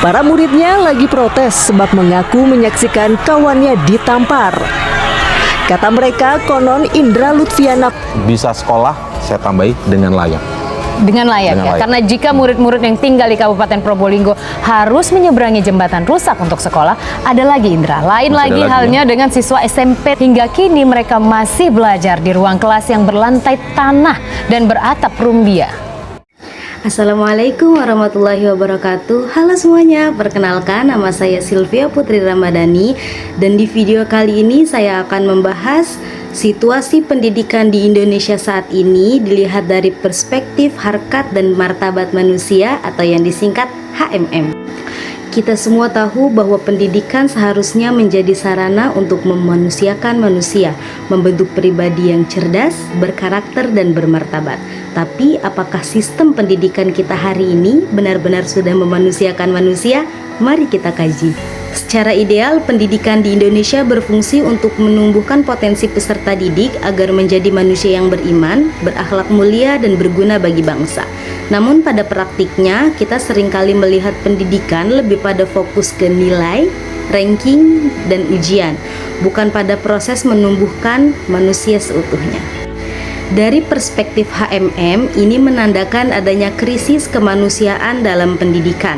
Para muridnya lagi protes sebab mengaku menyaksikan kawannya ditampar. Kata mereka, konon Indra Lutfiana bisa sekolah, saya tambahi dengan layak. Dengan layak ya, karena jika murid-murid yang tinggal di Kabupaten Probolinggo harus menyeberangi jembatan rusak untuk sekolah, ada lagi Indra. Lain lagi halnya dengan siswa SMP. Hingga kini mereka masih belajar di ruang kelas yang berlantai tanah dan beratap rumbia. Assalamualaikum warahmatullahi wabarakatuh. Halo semuanya, perkenalkan nama saya Sylvia Putri Ramadhani. Dan di video kali ini saya akan membahas situasi pendidikan di Indonesia saat ini dilihat dari perspektif harkat dan martabat manusia atau yang disingkat HMM. Kita semua tahu bahwa pendidikan seharusnya menjadi sarana untuk memanusiakan manusia, membentuk pribadi yang cerdas, berkarakter dan bermartabat. Tapi apakah sistem pendidikan kita hari ini benar-benar sudah memanusiakan manusia? Mari kita kaji. Secara ideal, pendidikan di Indonesia berfungsi untuk menumbuhkan potensi peserta didik agar menjadi manusia yang beriman, berakhlak mulia, dan berguna bagi bangsa. Namun pada praktiknya, kita seringkali melihat pendidikan lebih pada fokus ke nilai, ranking, dan ujian, bukan pada proses menumbuhkan manusia seutuhnya. Dari perspektif HMM, ini menandakan adanya krisis kemanusiaan dalam pendidikan.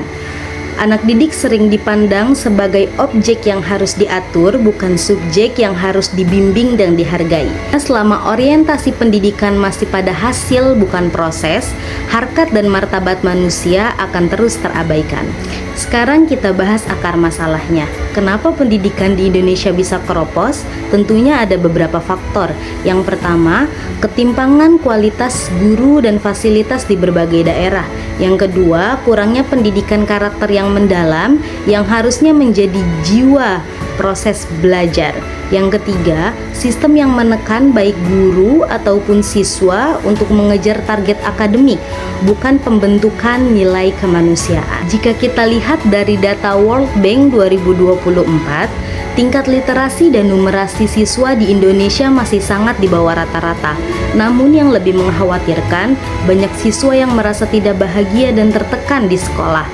Anak didik sering dipandang sebagai objek yang harus diatur, bukan subjek yang harus dibimbing dan dihargai. Selama orientasi pendidikan masih pada hasil bukan proses, harkat dan martabat manusia akan terus terabaikan. Sekarang kita bahas akar masalahnya. Kenapa pendidikan di Indonesia bisa keropos? Tentunya ada beberapa faktor. Yang pertama, ketimpangan kualitas guru dan fasilitas di berbagai daerah. Yang kedua, kurangnya pendidikan karakter yang mendalam yang harusnya menjadi jiwa proses belajar. Yang ketiga, sistem yang menekan baik guru ataupun siswa untuk mengejar target akademik, bukan pembentukan nilai kemanusiaan. Jika kita lihat dari data World Bank 2024, tingkat literasi dan numerasi siswa di Indonesia masih sangat di bawah rata-rata. Namun yang lebih mengkhawatirkan, banyak siswa yang merasa tidak bahagia dan tertekan di sekolah.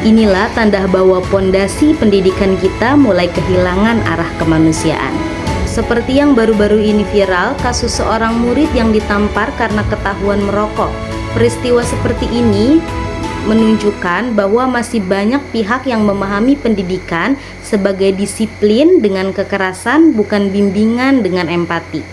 Inilah tanda bahwa pondasi pendidikan kita mulai kehilangan arah kemanusiaan. Seperti yang baru-baru ini viral, kasus seorang murid yang ditampar karena ketahuan merokok. Peristiwa seperti ini menunjukkan bahwa masih banyak pihak yang memahami pendidikan sebagai disiplin dengan kekerasan, bukan bimbingan dengan empati.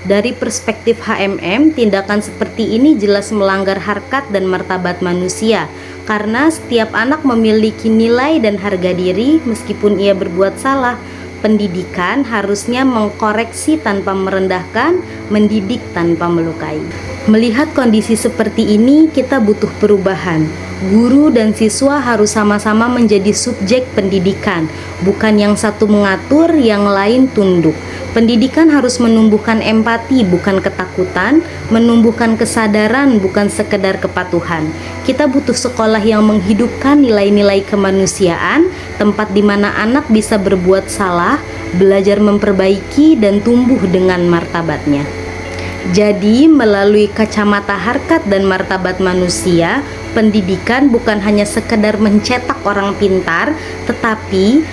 Dari perspektif HMM, tindakan seperti ini jelas melanggar harkat dan martabat manusia, karena setiap anak memiliki nilai dan harga diri meskipun ia berbuat salah. Pendidikan harusnya mengkoreksi tanpa merendahkan, mendidik tanpa melukai. Melihat kondisi seperti ini, kita butuh perubahan. Guru dan siswa harus sama-sama menjadi subjek pendidikan, bukan yang satu mengatur, yang lain tunduk. Pendidikan harus menumbuhkan empati, bukan ketakutan, menumbuhkan kesadaran, bukan sekedar kepatuhan. Kita butuh sekolah yang menghidupkan nilai-nilai kemanusiaan, tempat di mana anak bisa berbuat salah, belajar memperbaiki, dan tumbuh dengan martabatnya. Jadi, melalui kacamata harkat dan martabat manusia, pendidikan bukan hanya sekedar mencetak orang pintar, tetapi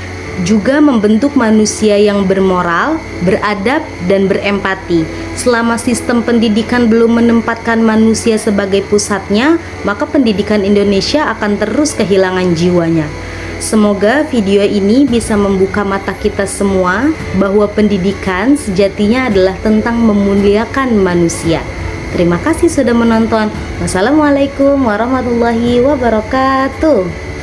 juga membentuk manusia yang bermoral, beradab, dan berempati. Selama sistem pendidikan belum menempatkan manusia sebagai pusatnya, maka pendidikan Indonesia akan terus kehilangan jiwanya. Semoga video ini bisa membuka mata kita semua bahwa pendidikan sejatinya adalah tentang memuliakan manusia. Terima kasih sudah menonton. Wassalamualaikum warahmatullahi wabarakatuh.